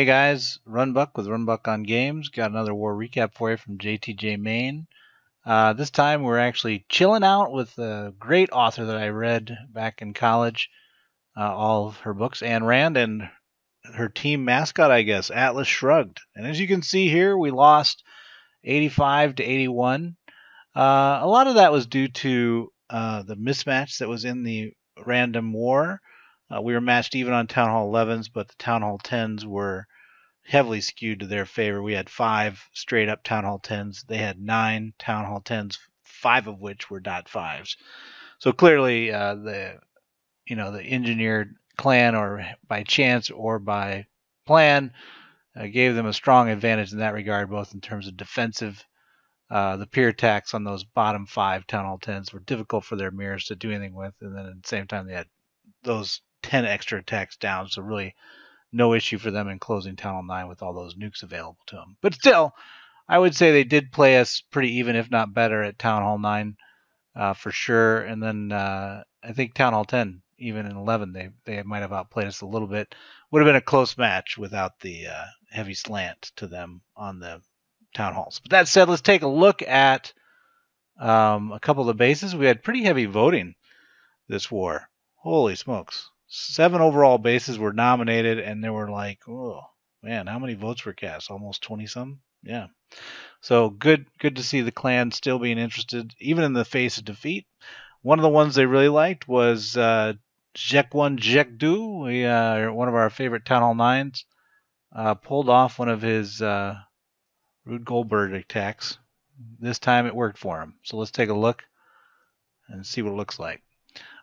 Hey guys, RunBuck with RunBuck on Games. Got another war recap for you from JTJ Main. This time we're actually chilling out with a great author that I read back in college. All of her books, Ayn Rand, and her team mascot, I guess, Atlas Shrugged. And as you can see here, we lost 85 to 81. A lot of that was due to the mismatch that was in the random war. We were matched even on Town Hall 11s, but the Town Hall 10s were heavily skewed to their favor. We had 5 straight up Town Hall 10s. They had 9 Town Hall 10s, 5 of which were .5s. So clearly, the engineered clan, or by chance or by plan, gave them a strong advantage in that regard, both in terms of defensive. The peer attacks on those bottom 5 Town Hall 10s were difficult for their mirrors to do anything with, and then at the same time they had those 10 extra attacks down, so really no issue for them in closing Town Hall 9 with all those nukes available to them. But still, I would say they did play us pretty even, if not better, at Town Hall 9 for sure. And then I think Town Hall 10, even in 11, they might have outplayed us a little bit. Would have been a close match without the heavy slant to them on the Town Halls. But that said, let's take a look at a couple of the bases. We had pretty heavy voting this war. Holy smokes. 7 overall bases were nominated, and there were like, oh man, how many votes were cast? Almost 20 some? Yeah. So good to see the clan still being interested, even in the face of defeat. One of the ones they really liked was Jek1 Jek2, one of our favorite Town Hall 9s, pulled off one of his Rube Goldberg attacks. This time it worked for him. So let's take a look and see what it looks like.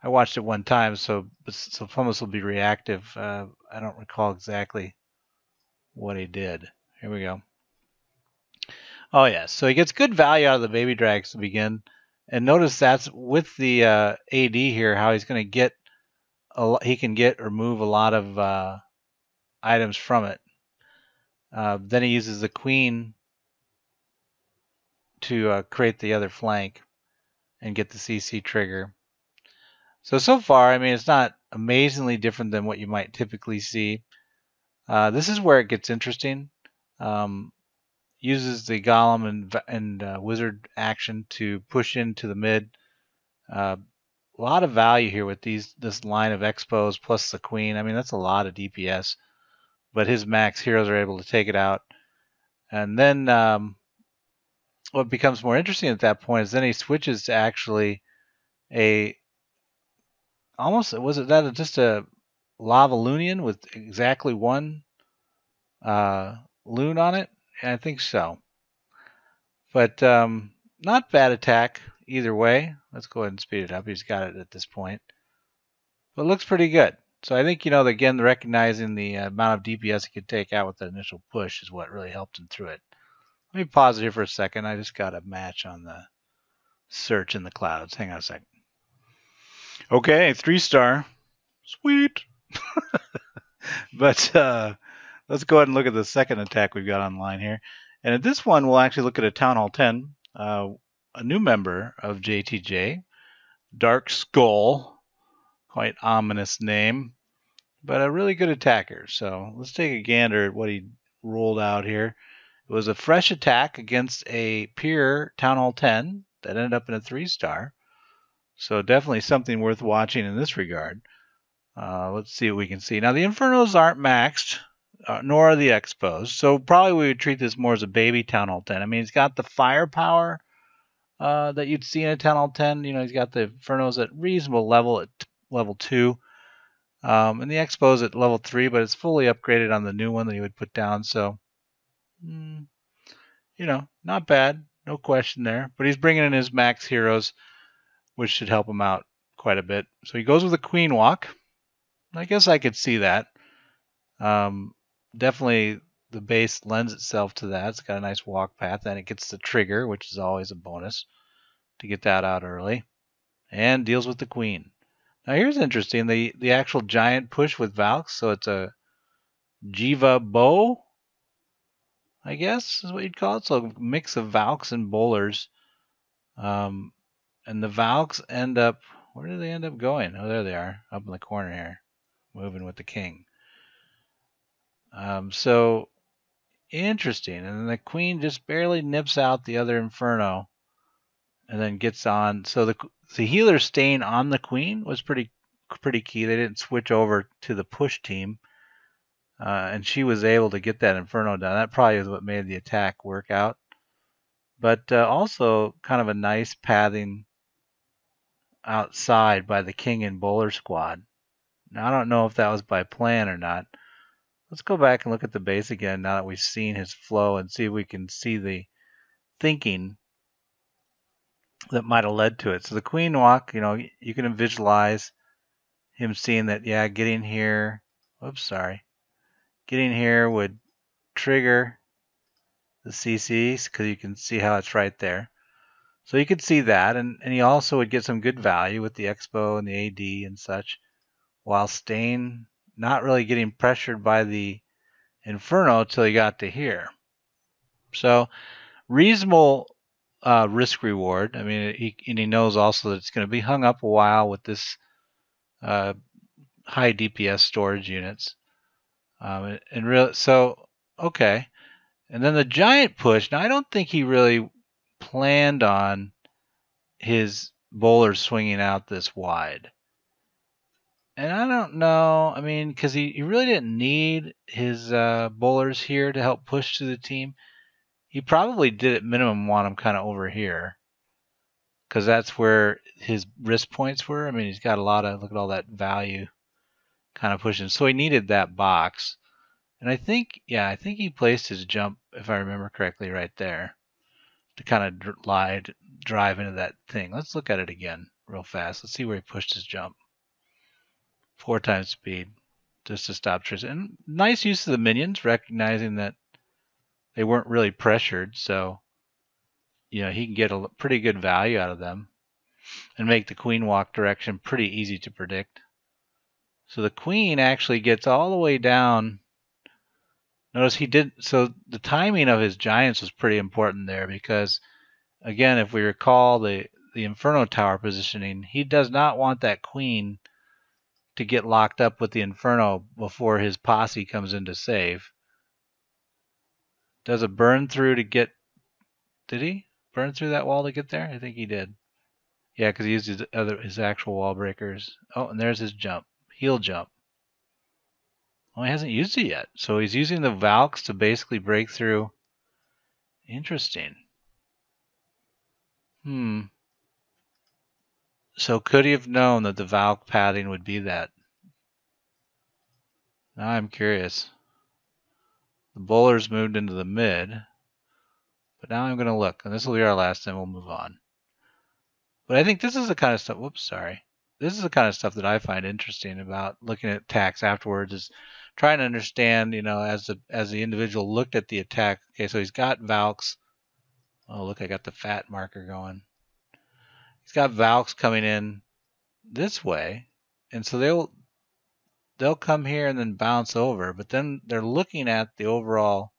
I watched it one time, so some of us will be reactive. I don't recall exactly what he did. Here we go. Oh, yes. Yeah. So he gets good value out of the baby drags to begin. And notice that's with the AD here, how he's going to get, he can get or move a lot of items from it. Then he uses the queen to create the other flank and get the CC trigger. So far, I mean, it's not amazingly different than what you might typically see. This is where it gets interesting. Uses the golem and wizard action to push into the mid. A lot of value here with this line of expos plus the queen. I mean, that's a lot of DPS. But his max heroes are able to take it out. And then what becomes more interesting at that point is then he switches to actually was it just a Lava Loonian with exactly 1 loon on it? I think so. But not bad attack either way. Let's go ahead and speed it up. He's got it at this point. But it looks pretty good. So I think, again, recognizing the amount of DPS he could take out with the initial push is what really helped him through it. Let me pause it here for a second. I just got a match on the search in the clouds. Hang on a second. Okay, 3-star. Sweet. But let's go ahead and look at the second attack we've got online here. And at this one, we'll actually look at a Town Hall 10, a new member of JTJ, Dark Skull, quite ominous name, but a really good attacker. So let's take a gander at what he rolled out here. It was a fresh attack against a peer Town Hall 10 that ended up in a 3-star. So definitely something worth watching in this regard. Let's see what we can see. Now, the Infernos aren't maxed, nor are the Expos. So probably we would treat this more as a baby Town Hall 10. I mean, he's got the firepower that you'd see in a Town Hall 10. He's got the Infernos at reasonable level at level 2. And the Expos at level 3, but it's fully upgraded on the new one that he would put down. So, not bad. No question there. But he's bringing in his max heroes, which should help him out quite a bit. So he goes with a Queen Walk. I guess I could see that. Definitely the base lends itself to that. It's got a nice walk path. And it gets the trigger, which is always a bonus to get that out early. And deals with the queen. Now here's interesting. The actual giant push with Valks. So it's a GiVaBo, I guess is what you'd call it. So a mix of Valks and bowlers. And the Valks end up, where do they end up going? Oh, there they are, up in the corner here, moving with the king. So interesting. And then the queen just barely nips out the other Inferno and then gets on. So the healer staying on the queen was pretty key. They didn't switch over to the push team. And she was able to get that Inferno done. That probably is what made the attack work out. But also kind of a nice pathing outside by the king and bowler squad. Now, I don't know if that was by plan or not. Let's go back and look at the base again now that we've seen his flow and see if we can see the thinking that might have led to it. So the queen walk, you can visualize him seeing that, yeah, getting here, getting here would trigger the CCs because you can see how it's right there. So you could see that, and he also would get some good value with the Expo and the AD and such, while staying, not really getting pressured by the Inferno till he got to here. So reasonable risk reward. I mean, he knows also that it's going to be hung up a while with this high DPS storage units. Okay. And then the giant push. Now, I don't think he really planned on his bowlers swinging out this wide. And I don't know. I mean, because he really didn't need his bowlers here to help push through the team. He probably did at minimum want them kind of over here, because that's where his risk points were. I mean, he's got a lot of, look at all that value kind of pushing. So he needed that box. And I think he placed his jump, if I remember correctly, right there to kind of drive into that thing. Let's look at it again real fast. Let's see where he pushed his jump. 4 times speed just to stop Tristan. And nice use of the minions, recognizing that they weren't really pressured. So, he can get a pretty good value out of them and make the queen walk direction pretty easy to predict. So the queen actually gets all the way down. Notice so the timing of his giants was pretty important there because, again, if we recall the Inferno Tower positioning, he does not want that queen to get locked up with the Inferno before his posse comes in to save. Does a burn through to get... Did he burn through that wall to get there? I think he did. Yeah, because he used his actual wall breakers. Oh, and there's his jump. Heal jump. Oh, he hasn't used it yet. So he's using the Valks to basically break through. Interesting. So could he have known that the Valk padding would be that? Now I'm curious. The bowlers moved into the mid. But now I'm going to look. And this will be our last, and we'll move on. But I think this is the kind of stuff... Whoops, sorry. This is the kind of stuff that I find interesting about looking at attacks afterwards, is trying to understand, as the individual looked at the attack. Okay, so he's got Valks. Oh, look, I got the fat marker going. He's got Valks coming in this way, and so they'll come here and then bounce over, but then they're looking at the overall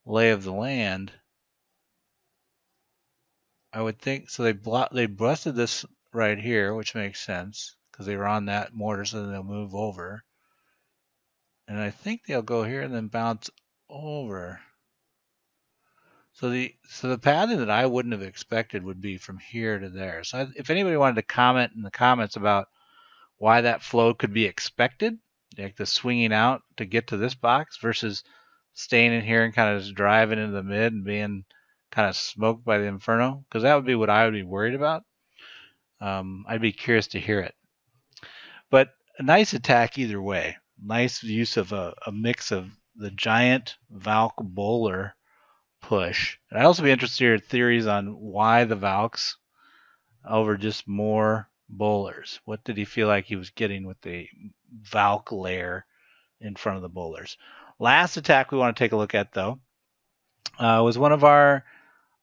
lay of the land. I would think so. They busted this right here, which makes sense because they were on that mortar, so then they'll move over. And I think they'll go here and then bounce over. So the pathing that I wouldn't have expected would be from here to there. So if anybody wanted to comment in the comments about why that flow could be expected, like the swinging out to get to this box versus staying in here and kind of just driving into the mid and being kind of smoked by the Inferno, because that would be what I would be worried about. I'd be curious to hear it. But a nice attack either way. Nice use of a mix of the giant Valk bowler push. And I'd also be interested in your theories on why the Valks over just more bowlers. What did he feel like he was getting with the Valk layer in front of the bowlers? Last attack we want to take a look at, though, was one of our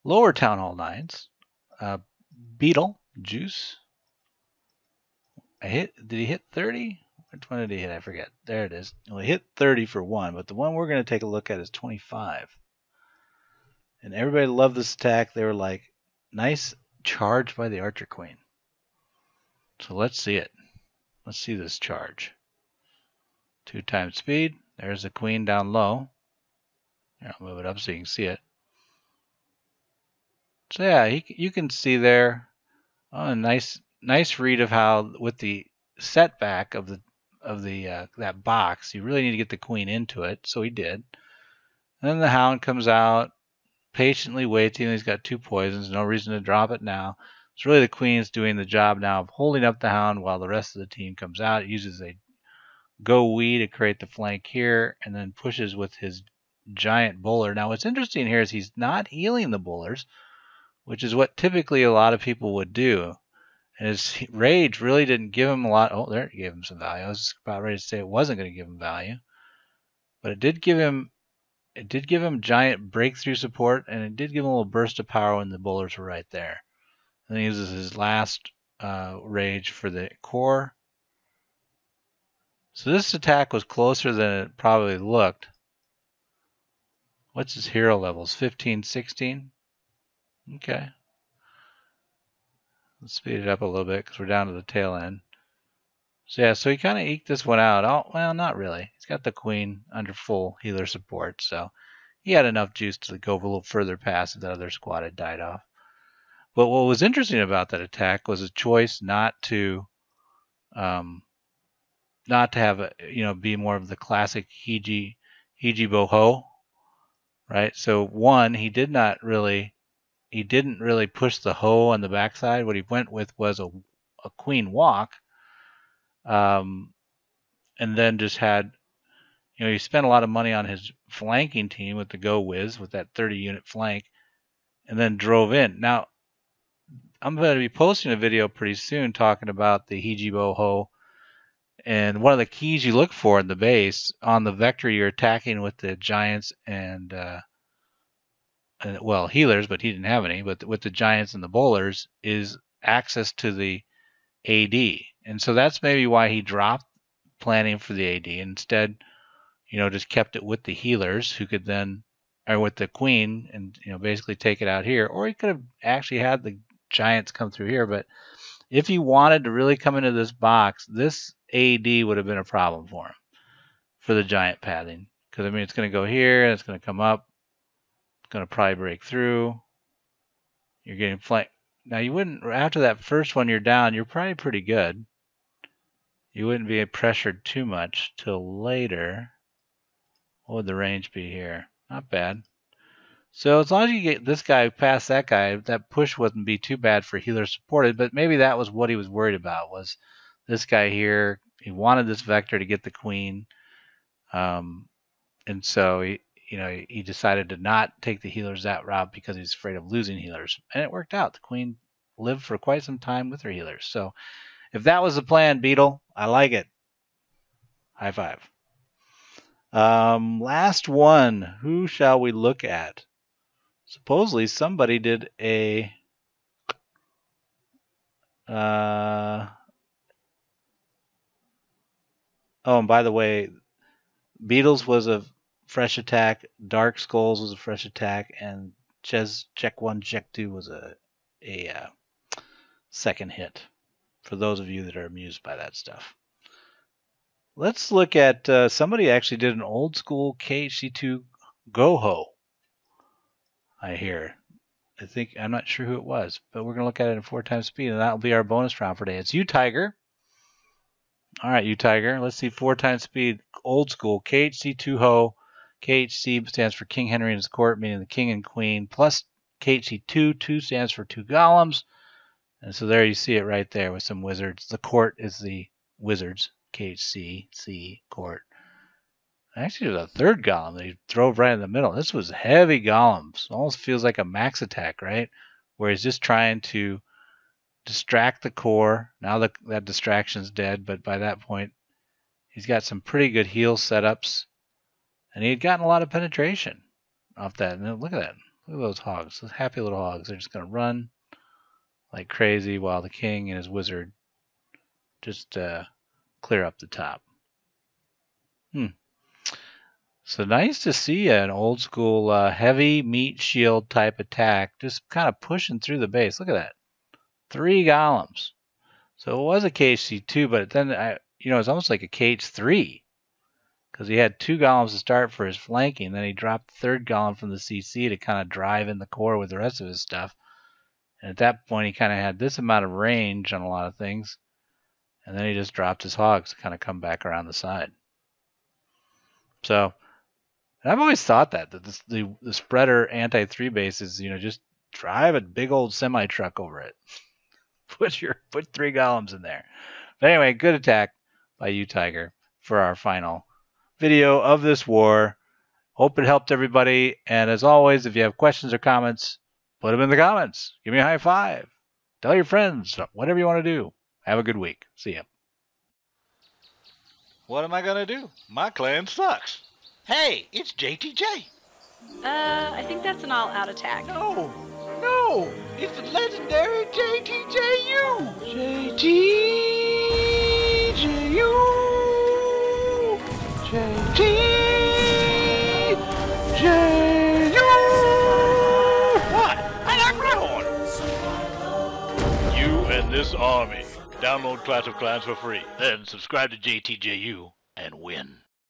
lower Town Hall 9s. Beteljuice. Did he hit 30? Which one did he hit? I forget. There it is. Well, he hit 30 for one, but the one we're going to take a look at is 25. And everybody loved this attack. They were like, nice charge by the Archer Queen. So let's see it. Let's see this charge. 2 times speed. There's the queen down low. Here, I'll move it up so you can see it. So yeah, you can see there. Oh, a nice read of how with the setback of that box, you really need to get the queen into it. So he did. And then the hound comes out, patiently waiting. He's got 2 poisons. No reason to drop it now. So really the queen's doing the job now of holding up the hound while the rest of the team comes out. It uses a GoWe to create the flank here, and then pushes with his giant bowler. Now what's interesting here is he's not healing the bowlers, which is what typically a lot of people would do. And his rage really didn't give him a lot. Oh, there, it gave him some value. I was about ready to say it wasn't going to give him value, but it did give him giant breakthrough support, and it did give him a little burst of power when the bowlers were right there. And then he uses his last rage for the core. So this attack was closer than it probably looked. What's his hero levels? 15, 16? Okay. Let's speed it up a little bit because we're down to the tail end. So yeah, so he kind of eked this one out. Oh, well, not really. He's got the queen under full healer support, so he had enough juice to go a little further past if that other squad had died off. But what was interesting about that attack was a choice not to have be more of the classic GiBo ho, right? So one, he didn't really push the ho on the backside. What he went with was a queen walk, and then just had, he spent a lot of money on his flanking team with the Go Wiz with that 30-unit flank, and then drove in. Now, I'm going to be posting a video pretty soon talking about the GiBo ho. And one of the keys you look for in the base on the vector you're attacking with the giants and well, healers, but he didn't have any, but with the giants and the bowlers is access to the AD. And so that's maybe why he dropped planning for the AD and instead, just kept it with the healers who could then, or with the queen and, basically take it out here. Or he could have actually had the giants come through here, but if he wanted to really come into this box, this AD would have been a problem for him for the giant pathing. Because, it's going to go here, and it's going to come up. It's going to probably break through. You're getting flanked. Now, you wouldn't, after that first one you're down, you're probably pretty good. You wouldn't be pressured too much till later. What would the range be here? Not bad. So as long as you get this guy past that guy, that push wouldn't be too bad for healer supported, but maybe that was what he was worried about, was this guy here. He wanted this vector to get the queen. And so he decided to not take the healers that route because he's afraid of losing healers. And it worked out. The queen lived for quite some time with her healers. So if that was the plan, Beetle, I like it. High five. Last one. Who shall we look at? Supposedly somebody did a oh, and by the way, Beetles was a fresh attack, Dark Skulls was a fresh attack, and Check 1, Check 2 was a second hit, for those of you that are amused by that stuff. Let's look at somebody actually did an old school KHC2 GoHo. I hear. I'm not sure who it was, but we're going to look at it in 4 times speed, and that'll be our bonus round for today. It's you, Tiger. All right, you, Tiger. Let's see 4 times speed, old school, KHC2 Ho. KHC stands for King Henry and his court, meaning the king and queen, plus KHC2. 2 stands for 2 golems. And so there you see it right there with some wizards. The court is the wizards, KHC, C, court. Actually, there's a 3rd golem that he drove right in the middle. This was heavy golems. Almost feels like a max attack, right? Where he's just trying to distract the core. Now that distraction's dead, but by that point, he's got some pretty good heal setups. And he had gotten a lot of penetration off that. And look at that. Look at those hogs. Those happy little hogs. They're just going to run like crazy while the king and his wizard just clear up the top. So nice to see an old school heavy meat shield type attack just kind of pushing through the base. Look at that. 3 golems. So it was a KHC2, but then, it's almost like a KH3. because he had 2 golems to start for his flanking. Then he dropped the 3rd golem from the CC to kind of drive in the core with the rest of his stuff. And at that point, he kind of had this amount of range on a lot of things. And then he just dropped his hogs to kind of come back around the side. So, and I've always thought that the spreader anti-3 base is, just drive a big old semi-truck over it. Put 3 golems in there. But anyway, good attack by you, Tiger, for our final video of this war. Hope it helped everybody. And as always, if you have questions or comments, put them in the comments. Give me a high five. Tell your friends. Whatever you want to do. Have a good week. See ya. What am I going to do? My clan sucks. Hey, it's JTJ. I think that's an all-out attack. No, it's the legendary JTJU. JTJU. What? I like my horn. You and this army. Download Clash of Clans for free. Then subscribe to JTJU and win.